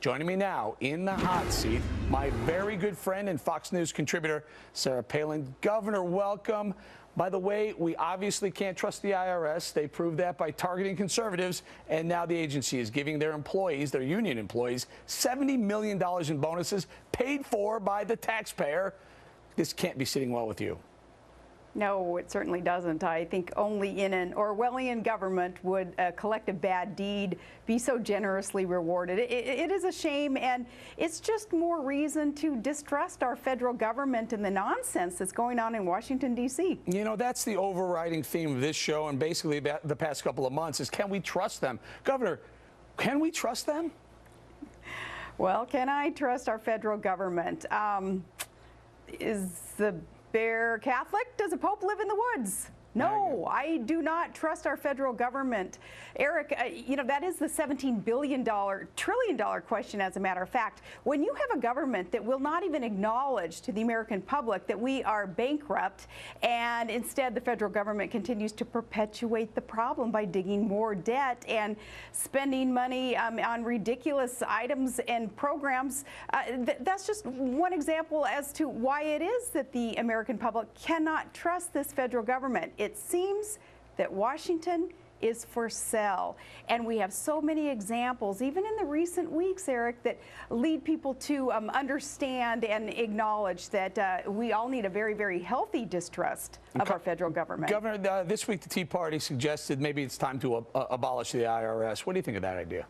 Joining me now in the hot seat, my very good friend and Fox News contributor, Sarah Palin. Governor, welcome. By the way, we obviously can't trust the IRS. They proved that by targeting conservatives, and now the agency is giving their employees, their union employees, $70 million in bonuses paid for by the taxpayer. This can't be sitting well with you. No, it certainly doesn't. I think only in an Orwellian government would a collective bad deed be so generously rewarded. It is a shame, and it's just more reason to distrust our federal government and the nonsense that's going on in Washington, D.C. You know, that's the overriding theme of this show and basically the past couple of months is, can we trust them? Governor, can we trust them? Well, can I trust our federal government? Is the bear Catholic? Does a pope live in the woods? No, I do not trust our federal government. Eric, you know, that is the $17 trillion question, as a matter of fact. When you have a government that will not even acknowledge to the American public that we are bankrupt, and instead the federal government continues to perpetuate the problem by digging more debt and spending money on ridiculous items and programs, that's just one example as to why it is that the American public cannot trust this federal government. It seems that Washington is for sale. And we have so many examples, even in the recent weeks, Eric, that lead people to understand and acknowledge that we all need a very, very healthy distrust of our federal government. Governor, this week the Tea Party suggested maybe it's time to abolish the IRS. What do you think of that idea?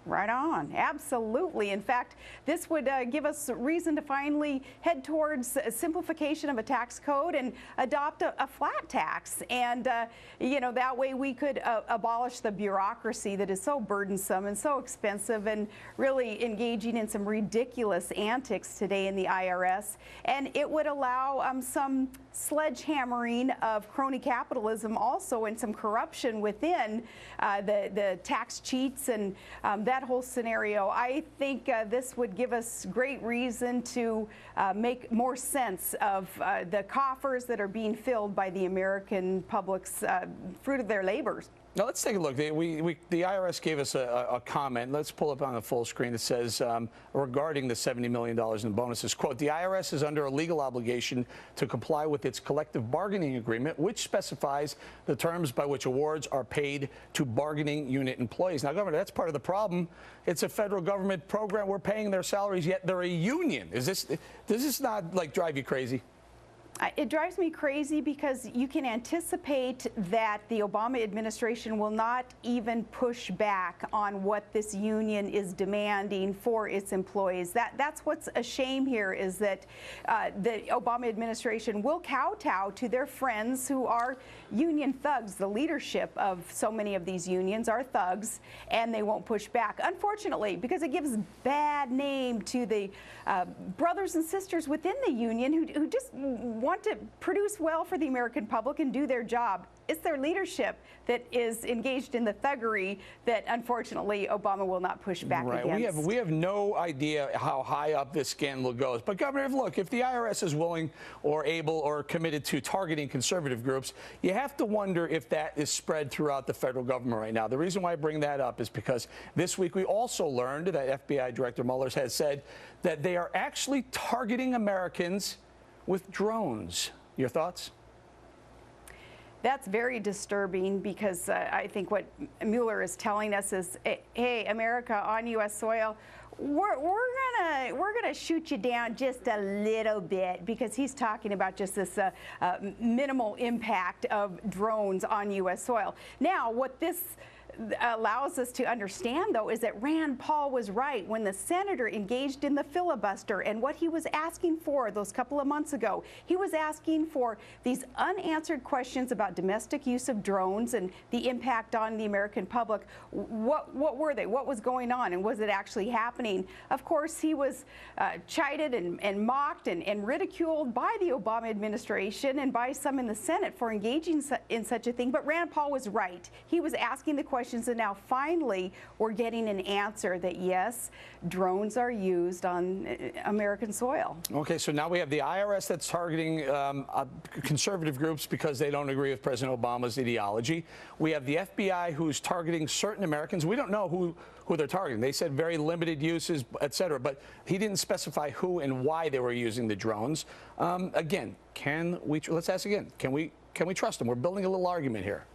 Right on. Absolutely. In fact, this would give us reason to finally head towards simplification of a tax code and adopt a flat tax. And, you know, that way we could abolish the bureaucracy that is so burdensome and so expensive and really engaging in some ridiculous antics today in the IRS. And it would allow some sledgehammering of crony capitalism also, and some corruption within the tax cheats and that whole scenario. I think this would give us great reason to make more sense of the coffers that are being filled by the American public's fruit of their labors. Now, let's take a look. The IRS gave us a comment. Let's pull up on the full screen. It says, regarding the $70 million in bonuses, quote, the IRS is under a legal obligation to comply with its collective bargaining agreement, which specifies the terms by which awards are paid to bargaining unit employees. Now, Governor, that's part of the problem. It's a federal government program. We're paying their salaries, yet they're a union. Does this not, like, drive you crazy? It drives me crazy because you can anticipate that the Obama administration will not even push back on what this union is demanding for its employees. That's what's a shame here, is that the Obama administration will kowtow to their friends who are union thugs. The leadership of so many of these unions are thugs, and they won't push back, unfortunately, because it gives bad name to the brothers and sisters within the union who just want to produce well for the American public and do their job. It's their leadership that is engaged in the thuggery that, unfortunately, Obama will not push back against. We have no idea how high up this scandal goes. But, Governor, look, if the IRS is willing or able or committed to targeting conservative groups, you have to wonder if that is spread throughout the federal government right now. The reason why I bring that up is because this week we also learned that FBI Director Mueller has said that they are actually targeting Americans with drones. Your thoughts? That's very disturbing, because I think what Mueller is telling us is, hey, America on U.S. soil, we're gonna shoot you down just a little bit, because he's talking about just this minimal impact of drones on U.S. soil. Now, what this allows us to understand, though, is that Rand Paul was right when the senator engaged in the filibuster, and what he was asking for those couple of months ago. He was asking for these unanswered questions about domestic use of drones and the impact on the American public. What were they? What was going on? And was it actually happening? Of course, he was chided and mocked and ridiculed by the Obama administration and by some in the Senate for engaging in such a thing. But Rand Paul was right. He was asking the questions, and now finally we're getting an answer that yes, drones are used on American soil. Okay, so now we have the IRS that's targeting conservative groups because they don't agree with President Obama's ideology. We have the FBI who's targeting certain Americans. We don't know who they're targeting. They said very limited uses, et cetera, but he didn't specify who and why they were using the drones. Again, let's ask again, can we trust them? We're building a little argument here.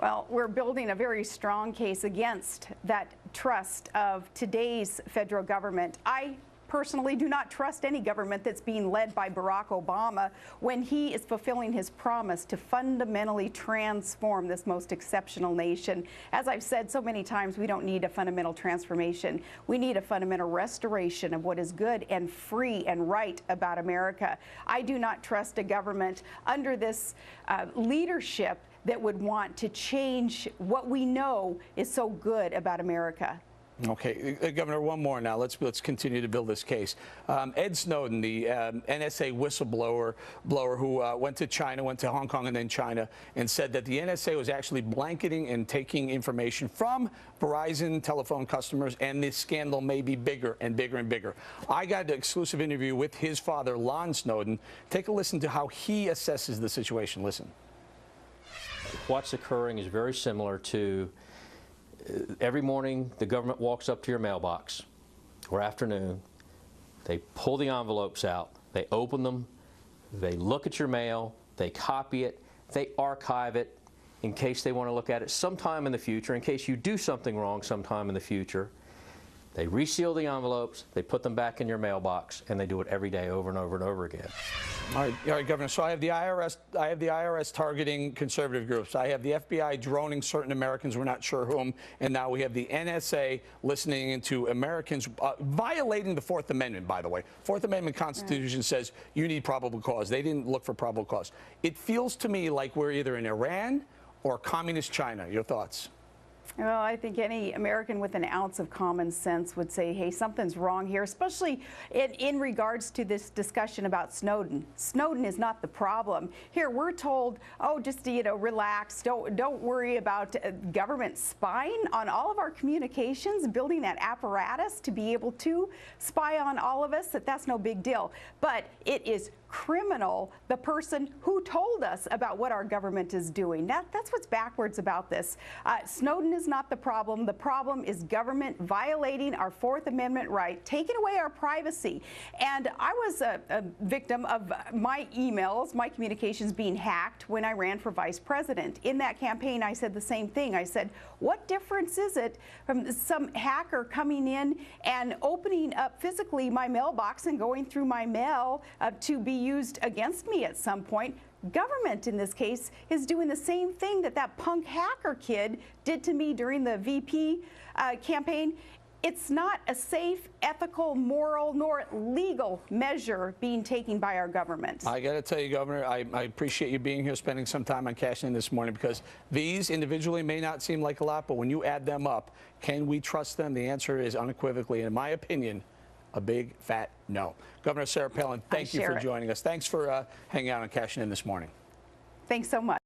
Well, we're building a very strong case against that trust of today's federal government. I personally do not trust any government that's being led by Barack Obama when he is fulfilling his promise to fundamentally transform this most exceptional nation. As I've said so many times, we don't need a fundamental transformation. We need a fundamental restoration of what is good and free and right about America. I do not trust a government under this leadership that would want to change what we know is so good about America. Okay, Governor, one more now. Let's continue to build this case. Ed Snowden, the NSA whistleblower who went to China, went to Hong Kong and then China, and said that the NSA was actually blanketing and taking information from Verizon telephone customers, and this scandal may be bigger and bigger and bigger. I got an exclusive interview with his father, Lon Snowden. Take a listen to how he assesses the situation. Listen. What's occurring is very similar to every morning the government walks up to your mailbox, or afternoon, they pull the envelopes out, they open them, they look at your mail, they copy it, they archive it in case they want to look at it sometime in the future, in case you do something wrong sometime in the future. They reseal the envelopes, they put them back in your mailbox, and they do it every day over and over and over again. All right, Governor. So I have the IRS targeting conservative groups. I have the FBI droning certain Americans, we're not sure whom, and now we have the NSA listening into Americans, violating the Fourth Amendment, by the way. Fourth Amendment Constitution says you need probable cause. They didn't look for probable cause. It feels to me like we're either in Iran or communist China. Your thoughts? Well, I think any American with an ounce of common sense would say, hey, something's wrong here, especially in regards to this discussion about Snowden. Snowden is not the problem. Here, we're told, oh, just, relax, don't worry about government spying on all of our communications, building that apparatus to be able to spy on all of us, that's no big deal. But it is criminal, the person who told us about what our government is doing. That's what's backwards about this. Snowden is not the problem. The problem is government violating our Fourth Amendment right, taking away our privacy. And I was a victim of my emails, my communications being hacked when I ran for vice president. In that campaign, I said the same thing. I said, what difference is it from some hacker coming in and opening up physically my mailbox and going through my mail to be used against me at some point? Government, in this case, is doing the same thing that punk hacker kid did to me during the VP campaign. It's not a safe, ethical, moral, nor legal measure being taken by our government. I got to tell you, Governor, I appreciate you being here, spending some time on Cashin this morning, because these individually may not seem like a lot, but when you add them up, can we trust them? The answer is unequivocally, in my opinion, a big, fat no. Governor Sarah Palin, thank you for joining us. Thanks for hanging out on Cashin this morning. Thanks so much.